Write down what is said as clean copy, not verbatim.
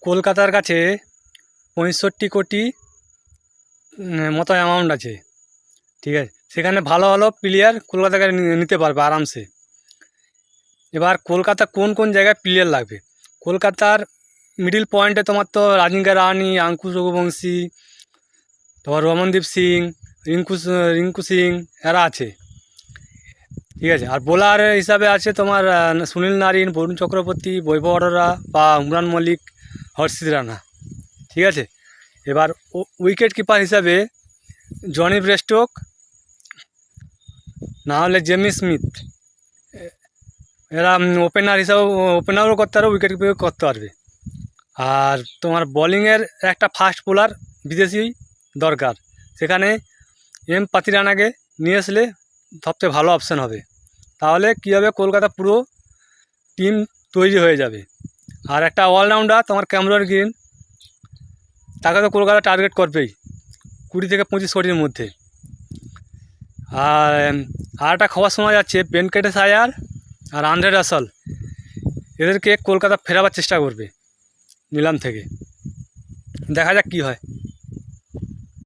কলকাতার কাছে 65 কোটি মতো অ্যামাউন্ট আছে, ঠিক আছে। সেখানে ভালো ভালো প্লেয়ার কলকাতাকে নিতে পারবে আরামসে। এবার কলকাতা কোন কোন জায়গায় প্লেয়ার লাগবে? কলকাতার মিডিল পয়েন্টে তোমার তো রাজিঙ্কা রাহানে, আঙ্কুশ রঘুবংশী, তোমার রমনদীপ সিং, রিঙ্কু সিং, এরা আছে, ঠিক আছে। আর বোলার হিসাবে আছে তোমার সুনীল নারিন, বরুণ চক্রবর্তী, বৈভব অরোরা বা উমরান মল্লিক, হর্ষিত রানা, ঠিক আছে। এবার উইকেট কিপার হিসাবে জনি ব্রেস্টোক, না হলে জেমি স্মিথ, এরা ওপেনার হিসাবে ওপেনারও করতে পারবে, উইকেট কিপিংও করতে পারবে। আর তোমার বোলিংয়ের একটা ফাস্ট বোলার বিদেশি দরকার, সেখানে পাতি রানাকে নিয়ে আসলে সবচেয়ে ভালো অপশান হবে। তাহলে কী হবে, কলকাতা পুরো টিম তৈরি হয়ে যাবে। আর একটা অলরাউন্ডার তোমার ক্যামেরন গ্রিন, তাকে তো কলকাতা টার্গেট করবেই 20 থেকে 25 কোটির মধ্যে। আর একটা খবর শোনা যাচ্ছে ভেঙ্কটেশ আয়ার আর আন্দ্রে রাসেল এদেরকে কলকাতা ফেরাবার চেষ্টা করবে নিলাম থেকে। দেখা যাক কী হয়।